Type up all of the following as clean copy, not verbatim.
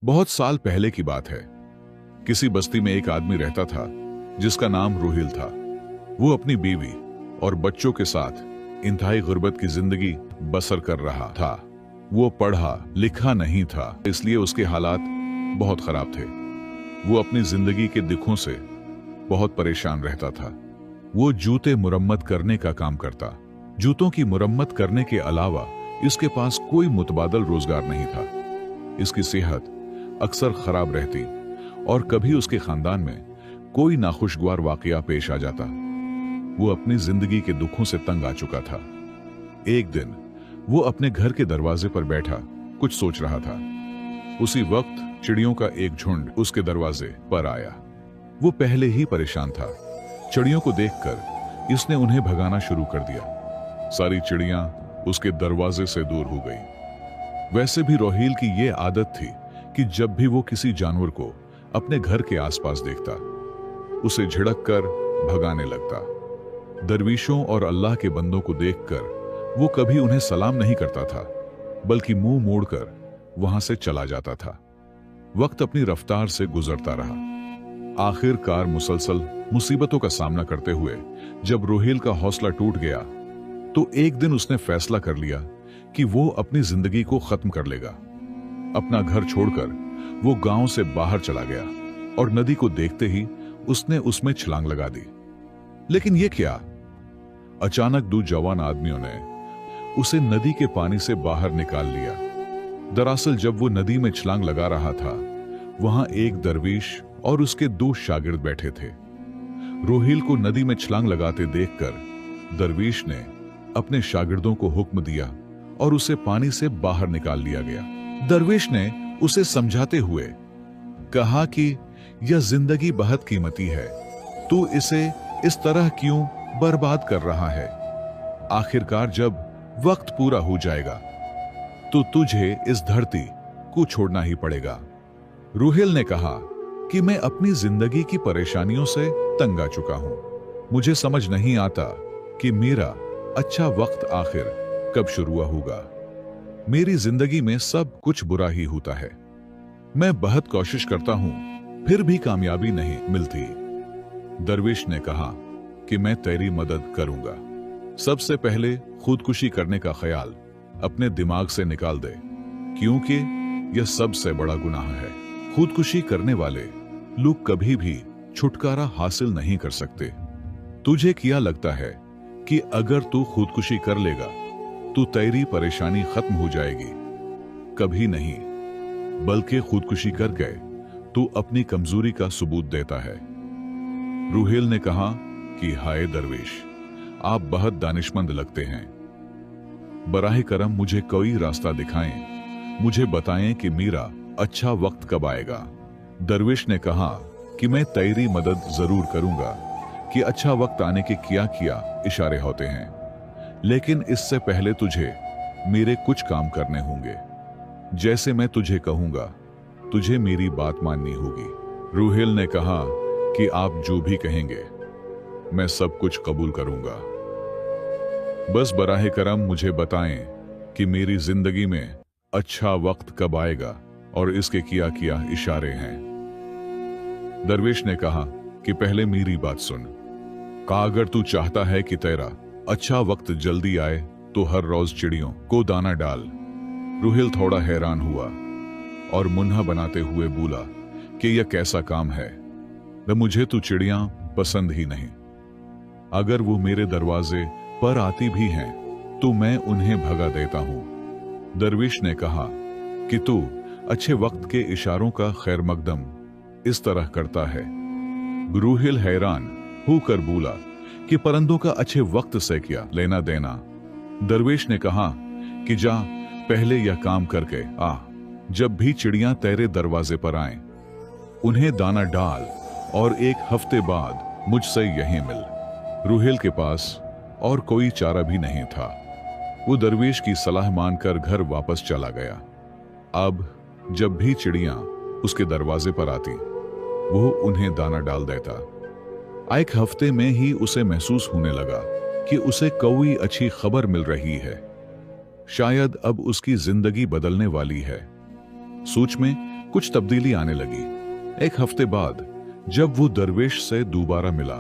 बहुत साल पहले की बात है। किसी बस्ती में एक आदमी रहता था जिसका नाम रूहिल था। वो अपनी बीवी और बच्चों के साथ इंतहाई गुर्बत की जिंदगी बसर कर रहा था। वो पढ़ा लिखा नहीं था, इसलिए उसके हालात बहुत खराब थे। वो अपनी जिंदगी के दुखों से बहुत परेशान रहता था। वो जूते मुरम्मत करने का काम करता। जूतों की मुरम्मत करने के अलावा इसके पास कोई मुतबादल रोजगार नहीं था। इसकी सेहत अक्सर खराब रहती और कभी उसके खानदान में कोई नाखुशगवार वाकया पेश आ जाता। वो अपनी जिंदगी के दुखों से तंग आ चुका था। एक दिन वो अपने घर के दरवाजे पर बैठा कुछ सोच रहा था। उसी वक्त चिड़ियों का एक झुंड उसके दरवाजे पर आया। वो पहले ही परेशान था। चिड़ियों को देखकर इसने उन्हें भगाना शुरू कर दिया। सारी चिड़ियां उसके दरवाजे से दूर हो गई। वैसे भी रोहिल की ये आदत थी कि जब भी वो किसी जानवर को अपने घर के आसपास देखता, उसे झिड़क कर भगाने लगता। दरवीशों और अल्लाह के बंदों को देखकर वो कभी उन्हें सलाम नहीं करता था, बल्कि मुंह मोड़कर वहां से चला जाता था। वक्त अपनी रफ्तार से गुजरता रहा। आखिरकार मुसलसल मुसीबतों का सामना करते हुए जब रोहिल का हौसला टूट गया, तो एक दिन उसने फैसला कर लिया कि वो अपनी जिंदगी को खत्म कर लेगा। अपना घर छोड़कर वो गांव से बाहर चला गया और नदी को देखते ही उसने उसमें छलांग लगा दी। लेकिन ये क्या? अचानक दो जवान आदमियों ने उसे नदी के पानी से बाहर निकाल लिया। दरअसल जब वो नदी में छलांग लगा रहा था, वहां एक दरवीश और उसके दो शागिर्द बैठे थे। रोहिल को नदी में छलांग लगाते देखकर दरवीश ने अपने शागिर्दों को हुक्म दिया और उसे पानी से बाहर निकाल लिया गया। दरवेश ने उसे समझाते हुए कहा कि यह जिंदगी बहुत कीमती है, तू इसे इस तरह क्यों बर्बाद कर रहा है? आखिरकार जब वक्त पूरा हो जाएगा तो तुझे इस धरती को छोड़ना ही पड़ेगा। रूहिल ने कहा कि मैं अपनी जिंदगी की परेशानियों से तंग आ चुका हूं। मुझे समझ नहीं आता कि मेरा अच्छा वक्त आखिर कब शुरू होगा। मेरी जिंदगी में सब कुछ बुरा ही होता है। मैं बहुत कोशिश करता हूं, फिर भी कामयाबी नहीं मिलती। दरवेश ने कहा कि मैं तेरी मदद करूंगा। सबसे पहले खुदकुशी करने का ख्याल अपने दिमाग से निकाल दे, क्योंकि यह सबसे बड़ा गुनाह है। खुदकुशी करने वाले लोग कभी भी छुटकारा हासिल नहीं कर सकते। तुझे क्या लगता है कि अगर तू खुदकुशी कर लेगा तो तेरी परेशानी खत्म हो जाएगी? कभी नहीं, बल्कि खुदकुशी करके तू अपनी कमजोरी का सबूत देता है। रूहिल ने कहा कि हाय दरवेश, आप बहुत दानिशमंद लगते हैं। बराह करम मुझे कोई रास्ता दिखाएं, मुझे बताएं कि मेरा अच्छा वक्त कब आएगा। दरवेश ने कहा कि मैं तेरी मदद जरूर करूंगा कि अच्छा वक्त आने के क्या क्या इशारे होते हैं, लेकिन इससे पहले तुझे मेरे कुछ काम करने होंगे। जैसे मैं तुझे कहूंगा, तुझे मेरी बात माननी होगी। रूहिल ने कहा कि आप जो भी कहेंगे मैं सब कुछ कबूल करूंगा। बस बराह करम मुझे बताएं कि मेरी जिंदगी में अच्छा वक्त कब आएगा और इसके क्या क्या इशारे हैं। दरवेश ने कहा कि पहले मेरी बात सुन। कहा अगर तू चाहता है कि तेरा अच्छा वक्त जल्दी आए तो हर रोज चिड़ियों को दाना डाल। रूहिल थोड़ा हैरान हुआ और मुन्ना बनाते हुए बोला कि यह कैसा काम है? मुझे तो चिड़ियां पसंद ही नहीं। अगर वो मेरे दरवाजे पर आती भी हैं तो मैं उन्हें भगा देता हूं। दरवेश ने कहा कि तू अच्छे वक्त के इशारों का खैर मकदम इस तरह करता है। रूहिल हैरान होकर बोला कि परिंदों का अच्छे वक्त से क्या लेना देना? दरवेश ने कहा कि जा पहले यह काम करके आ। जब भी चिड़ियां तेरे दरवाजे पर आएं, उन्हें दाना डाल और एक हफ्ते बाद मुझसे यहीं मिल। रूहिल के पास और कोई चारा भी नहीं था। वो दरवेश की सलाह मानकर घर वापस चला गया। अब जब भी चिड़ियां उसके दरवाजे पर आती, वो उन्हें दाना डाल देता। एक हफ्ते में ही उसे महसूस होने लगा कि उसे कोई अच्छी खबर मिल रही है। शायद अब उसकी जिंदगी बदलने वाली है। सोच में कुछ तब्दीली आने लगी। एक हफ्ते बाद जब वो दरवेश से दोबारा मिला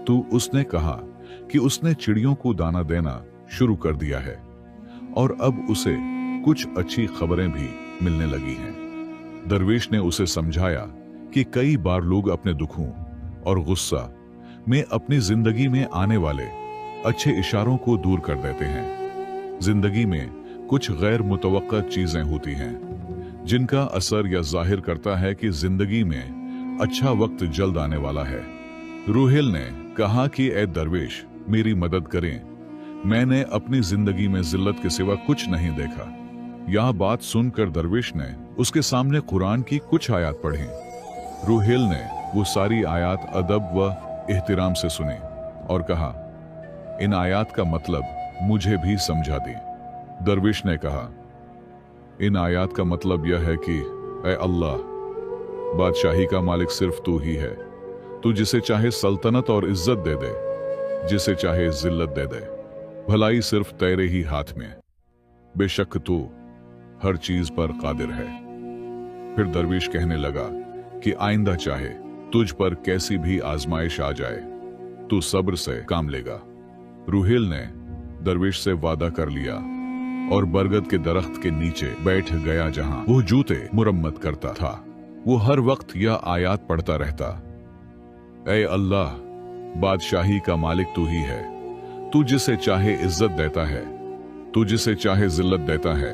तो उसने कहा कि उसने चिड़ियों को दाना देना शुरू कर दिया है और अब उसे कुछ अच्छी खबरें भी मिलने लगी हैं। दरवेश ने उसे समझाया कि कई बार लोग अपने दुखों और गुस्सा में अपनी जिंदगी में आने वाले अच्छे इशारों को दूर कर देते हैं। जिंदगी में कुछ गैर मुतवक्का चीजें होती हैं जिनका असर यह जाहिर करता है कि जिंदगी में अच्छा वक्त जल्द आने वाला है। रूहेल ने कहा कि ए दरवेश, मेरी मदद करें, मैंने अपनी जिंदगी में जिल्लत के सिवा कुछ नहीं देखा। यह बात सुनकर दरवेश ने उसके सामने कुरान की कुछ आयत पढ़ी। रूहेल ने वो सारी आयत अदब व एहतिराम से सुनी और कहा, इन आयत का मतलब मुझे भी समझा दी। दरवेश ने कहा, इन आयत का मतलब यह है कि ए अल्लाह, बादशाही का मालिक सिर्फ तू ही है। तू जिसे चाहे सल्तनत और इज्जत दे दे, जिसे चाहे जिल्लत दे दे। भलाई सिर्फ तेरे ही हाथ में। बेशक तू हर चीज पर कादिर है। फिर दरवेश कहने लगा कि आइंदा चाहे तुझ पर कैसी भी आजमाइश आ जाए, तू सब्र से काम लेगा। रूहेल ने दरवेश से वादा कर लिया और बरगद के दरख्त के नीचे बैठ गया जहां वो जूते मुरम्मत करता था। वो हर वक्त यह आयत पढ़ता रहता, ऐ अल्लाह, बादशाही का मालिक तू ही है। तू जिसे चाहे इज्जत देता है, तू जिसे चाहे जिल्लत देता है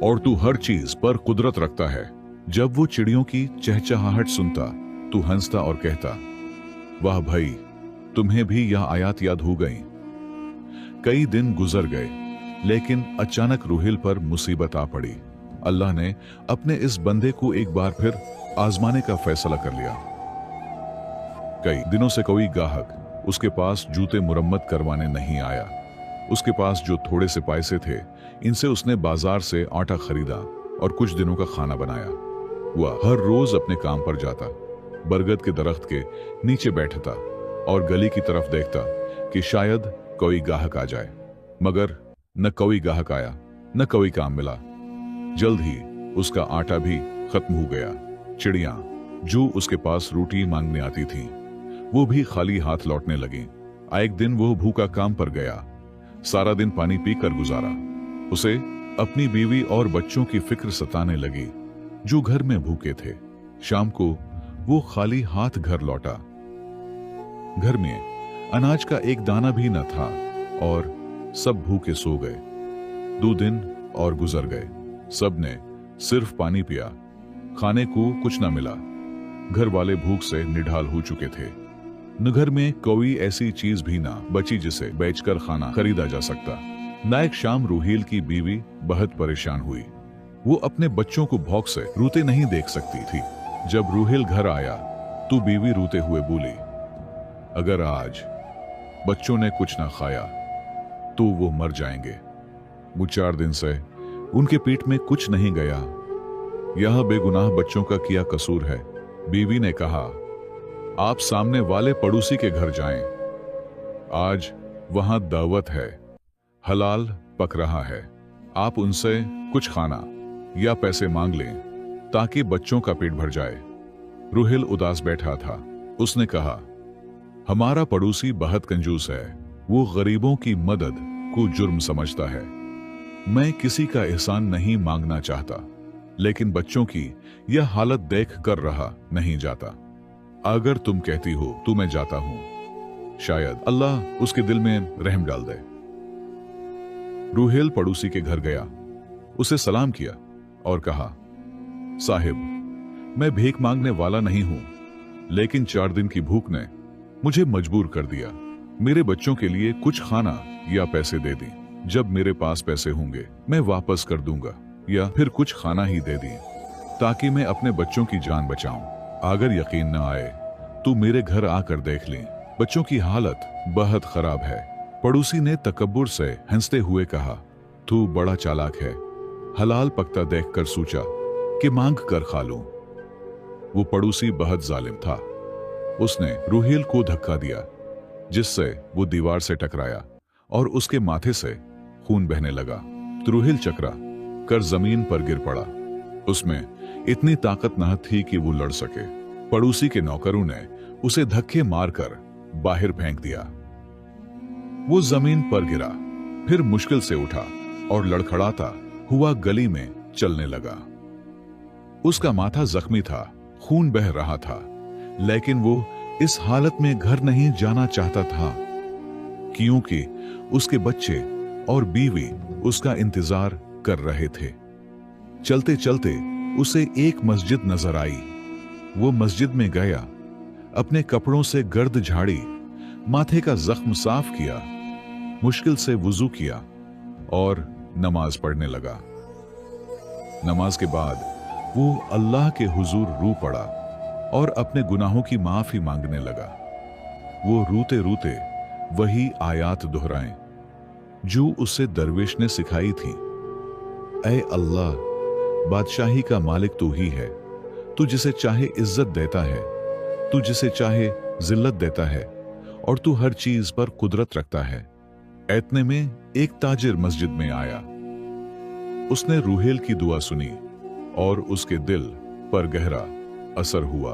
और तू हर चीज पर कुदरत रखता है। जब वो चिड़ियों की चहचहाहट सुनता तू हंसता और कहता, वाह भाई, तुम्हें भी यह आयत याद हो गई। कई दिन गुजर गए, लेकिन अचानक रूहेल पर मुसीबत आ पड़ी। अल्लाह ने अपने इस बंदे को एक बार फिर आजमाने का फैसला कर लिया। कई दिनों से कोई गाहक उसके पास जूते मुरम्मत करवाने नहीं आया। उसके पास जो थोड़े से पैसे थे, इनसे उसने बाजार से आटा खरीदा और कुछ दिनों का खाना बनाया। वह हर रोज अपने काम पर जाता, बरगद के दरख्त के नीचे बैठता और गली की तरफ देखता कि शायद कोई गाहक आ जाए, मगर न कोई गाहक आया, न कोई काम मिला। जल्द ही उसका आटा भी खत्म हो गया। चिड़ियां जो उसके पास रोटी मांगने आती थीं, वो भी खाली हाथ लौटने लगी। एक दिन वो भूखा काम पर गया, सारा दिन पानी पीकर गुजारा। उसे अपनी बीवी और बच्चों की फिक्र सताने लगी जो घर में भूखे थे। शाम को वो खाली हाथ घर लौटा। घर में अनाज का एक दाना भी न था और सब भूखे सो गए। 2 दिन और गुजर गए। सब ने सिर्फ पानी पिया, खाने को कुछ न मिला। घर वाले भूख से निढाल हो चुके थे। न घर में कोई ऐसी चीज भी ना बची जिसे बेचकर खाना खरीदा जा सकता। नायक शाम रूहेल की बीवी बहुत परेशान हुई। वो अपने बच्चों को भौंक से रोते नहीं देख सकती थी। जब रूहेल घर आया तो बीवी रोते हुए बोली, अगर आज बच्चों ने कुछ ना खाया तो वो मर जाएंगे। वो 4 दिन से उनके पेट में कुछ नहीं गया। यह बेगुनाह बच्चों का किया कसूर है। बीवी ने कहा, आप सामने वाले पड़ोसी के घर जाएं। आज वहां दावत है, हलाल पक रहा है। आप उनसे कुछ खाना या पैसे मांग लें ताकि बच्चों का पेट भर जाए। रूहेल उदास बैठा था। उसने कहा, हमारा पड़ोसी बहुत कंजूस है। वो गरीबों की मदद को जुर्म समझता है। मैं किसी का एहसान नहीं मांगना चाहता, लेकिन बच्चों की यह हालत देख कर रहा नहीं जाता। अगर तुम कहती हो तो मैं जाता हूं, शायद अल्लाह उसके दिल में रहम डाल दे। रूहेल पड़ोसी के घर गया, उसे सलाम किया और कहा, साहिब, मैं भीख मांगने वाला नहीं हूं, लेकिन 4 दिन की भूख ने मुझे मजबूर कर दिया। मेरे बच्चों के लिए कुछ खाना या पैसे दे दी। जब मेरे पास पैसे होंगे मैं वापस कर दूंगा, या फिर कुछ खाना ही दे दी ताकि मैं अपने बच्चों की जान बचाऊं। अगर यकीन न आए तो मेरे घर आकर देख लें, बच्चों की हालत बहुत खराब है। पड़ोसी ने तकब्बुर से हंसते हुए कहा, तू बड़ा चालाक है। हलाल पकता देखकर सोचा कि मांग कर खा लूं। वो पड़ोसी बहुत जालिम था। उसने रूहेल को धक्का दिया, जिससे वो दीवार से टकराया और उसके माथे से खून बहने लगा। तो रूहेल चकरा कर जमीन पर गिर पड़ा। उसमें इतनी ताकत न थी कि वो लड़ सके। पड़ोसी के नौकरों ने उसे धक्के मारकर बाहर फेंक दिया। वो जमीन पर गिरा, फिर मुश्किल से उठा और लड़खड़ाता हुआ गली में चलने लगा। उसका माथा जख्मी था, खून बह रहा था, लेकिन वो इस हालत में घर नहीं जाना चाहता था, क्योंकि उसके बच्चे और बीवी उसका इंतजार कर रहे थे। चलते चलते उसे एक मस्जिद नजर आई। वो मस्जिद में गया, अपने कपड़ों से गर्द झाड़ी, माथे का जख्म साफ किया, मुश्किल से वुजू किया और नमाज पढ़ने लगा। नमाज के बाद वो अल्लाह के हुजूर रो पड़ा और अपने गुनाहों की माफी मांगने लगा। वो रोते रोते वही आयात दोहराए जो उसे दरवेश ने सिखाई थी। ऐ अल्लाह, बादशाही का मालिक तू ही है। तू जिसे चाहे इज्जत देता है, तू जिसे चाहे जिल्लत देता है, और तू हर चीज पर कुदरत रखता है। इतने में एक ताजिर मस्जिद में आया। उसने रूहेल की दुआ सुनी और उसके दिल पर गहरा असर हुआ।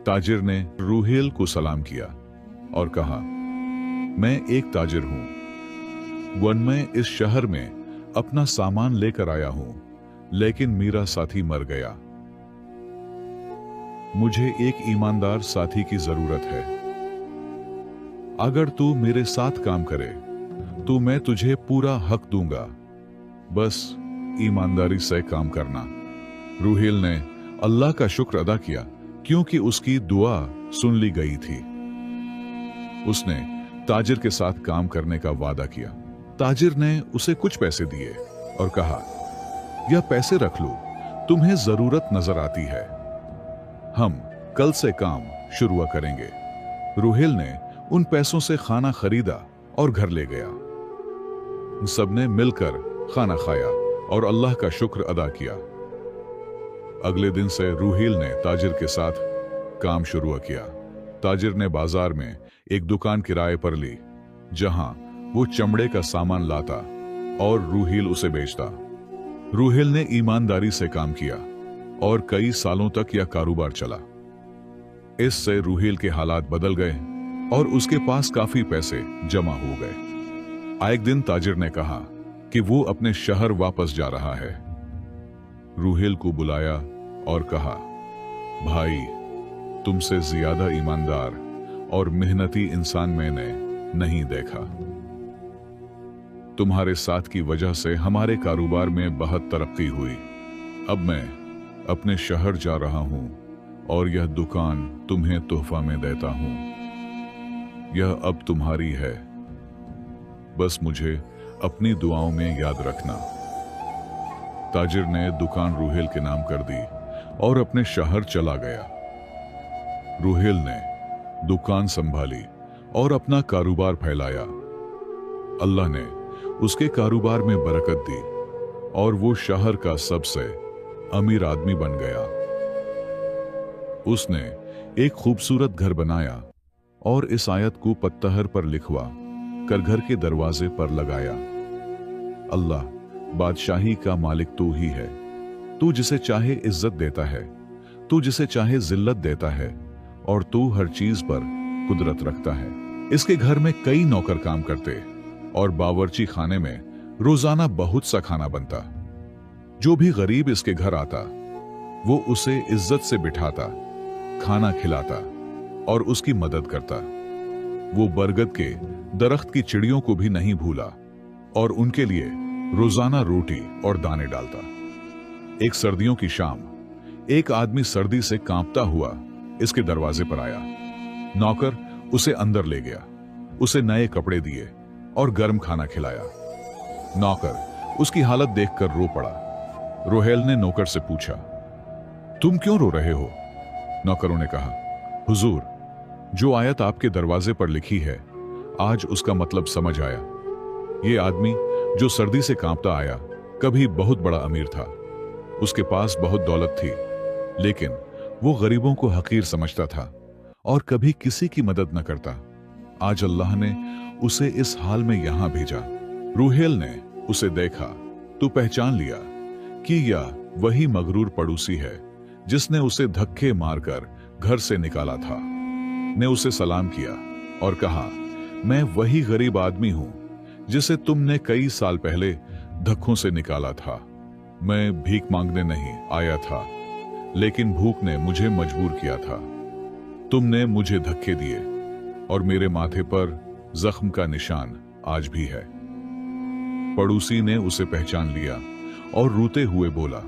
ताजिर ने रूहेल को सलाम किया और कहा, मैं एक ताजिर हूं। मैं इस शहर में अपना सामान लेकर आया हूं, लेकिन मेरा साथी मर गया। मुझे एक ईमानदार साथी की जरूरत है। अगर तू मेरे साथ काम करे तो मैं तुझे पूरा हक दूंगा। बस ईमानदारी से काम करना। रूहेल ने अल्लाह का शुक्र अदा किया, क्योंकि उसकी दुआ सुन ली गई थी। उसने ताजिर के साथ काम करने का वादा किया। ताजिर ने उसे कुछ पैसे दिए और कहा, यह पैसे रख लो, तुम्हें जरूरत नजर आती है। हम कल से काम शुरू करेंगे। रूहेल ने उन पैसों से खाना खरीदा और घर ले गया। सबने मिलकर खाना खाया और अल्लाह का शुक्र अदा किया। अगले दिन से रूहेल ने ताजिर के साथ काम शुरू किया। ताजिर ने बाजार में एक दुकान किराए पर ली, जहां वो चमड़े का सामान लाता और रूहेल उसे बेचता। रूहेल ने ईमानदारी से काम किया और कई सालों तक यह कारोबार चला। इससे रूहेल के हालात बदल गए और उसके पास काफी पैसे जमा हो गए। एक दिन ताजिर ने कहा कि वो अपने शहर वापस जा रहा है। रूहेल को बुलाया और कहा, भाई, तुमसे ज्यादा ईमानदार और मेहनती इंसान मैंने नहीं देखा। तुम्हारे साथ की वजह से हमारे कारोबार में बहुत तरक्की हुई। अब मैं अपने शहर जा रहा हूं और यह दुकान तुम्हें तोहफा में देता हूं। यह अब तुम्हारी है। बस मुझे अपनी दुआओं में याद रखना। ताजिर ने दुकान रूहेल के नाम कर दी और अपने शहर चला गया। रूहेल ने दुकान संभाली और अपना कारोबार फैलाया। अल्लाह ने उसके कारोबार में बरकत दी और वो शहर का सबसे अमीर आदमी बन गया। उसने एक खूबसूरत घर बनाया और इस आयत को पत्थर पर लिखवा कर घर के दरवाजे पर लगाया। अल्लाह, बादशाही का मालिक तू ही है। तू जिसे चाहे इज्जत देता है, तू जिसे चाहे जिल्लत देता है, और तू हर चीज पर कुदरत रखता है। इसके घर में कई नौकर काम करते और बावर्ची खाने में रोजाना बहुत सा खाना बनता। जो भी गरीब इसके घर आता, वो उसे इज्जत से बिठाता, खाना खिलाता और उसकी मदद करता। वो बरगद के दरख्त की चिड़ियों को भी नहीं भूला और उनके लिए रोजाना रोटी और दाने डालता। एक सर्दियों की शाम एक आदमी सर्दी से कांपता हुआ इसके दरवाजे पर आया। नौकर उसे अंदर ले गया, उसे नए कपड़े दिए और गर्म खाना खिलाया। नौकर उसकी हालत देखकर रो पड़ा। रूहेल ने नौकर से पूछा, तुम क्यों रो रहे हो? नौकरों ने कहा, हुजूर, जो आयत आपके दरवाजे पर लिखी है, आज उसका मतलब समझ आया। ये आदमी जो सर्दी से कांपता आया, कभी बहुत बड़ा अमीर था। उसके पास बहुत दौलत थी, लेकिन वो गरीबों को हकीर समझता था और कभी किसी की मदद न करता। आज अल्लाह ने उसे इस हाल में यहां भेजा। रूहेल ने उसे देखा तो पहचान लिया कि यह वही मगरूर पड़ोसी है जिसने उसे धक्के मारकर घर से निकाला था, ने उसे सलाम किया और कहा, मैं वही गरीब आदमी हूं जिसे तुमने कई साल पहले धक्कों से निकाला था। मैं भीख मांगने नहीं आया था, लेकिन भूख ने मुझे मजबूर किया था। तुमने मुझे धक्के दिए और मेरे माथे पर जख्म का निशान आज भी है। पड़ोसी ने उसे पहचान लिया और रोते हुए बोला,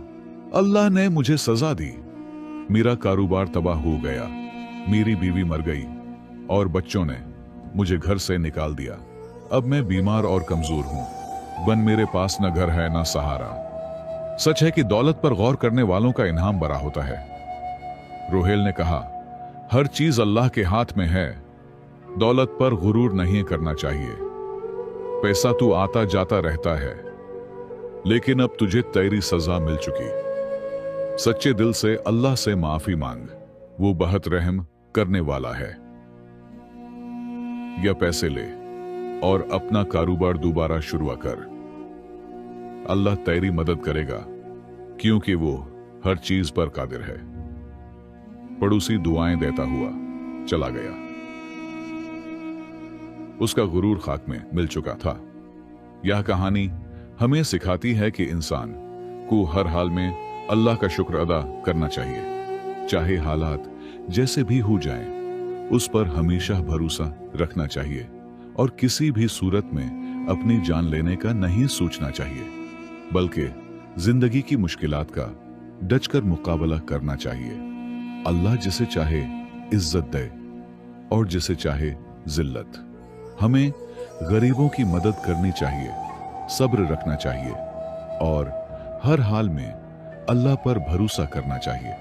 अल्लाह ने मुझे सजा दी। मेरा कारोबार तबाह हो गया, मेरी बीवी मर गई और बच्चों ने मुझे घर से निकाल दिया। अब मैं बीमार और कमजोर हूं। बन मेरे पास न घर है न सहारा। सच है कि दौलत पर गौर करने वालों का इनाम बड़ा होता है। रोहेल ने कहा, हर चीज अल्लाह के हाथ में है। दौलत पर गुरूर नहीं करना चाहिए। पैसा तो आता जाता रहता है, लेकिन अब तुझे तेरी सजा मिल चुकी। सच्चे दिल से अल्लाह से माफी मांग, वो बहुत रहम करने वाला है। या पैसे ले और अपना कारोबार दोबारा शुरू कर। अल्लाह तेरी मदद करेगा, क्योंकि वो हर चीज पर कादिर है। पड़ोसी दुआएं देता हुआ चला गया। उसका गुरूर खाक में मिल चुका था। यह कहानी हमें सिखाती है कि इंसान को हर हाल में अल्लाह का शुक्र अदा करना चाहिए। चाहे हालात जैसे भी हो जाएं, उस पर हमेशा भरोसा रखना चाहिए और किसी भी सूरत में अपनी जान लेने का नहीं सोचना चाहिए, बल्कि जिंदगी की मुश्किलात का डटकर मुकाबला करना चाहिए। अल्लाह जिसे चाहे इज्जत दे और जिसे चाहे जिल्लत। हमें गरीबों की मदद करनी चाहिए, सब्र रखना चाहिए और हर हाल में अल्लाह पर भरोसा करना चाहिए।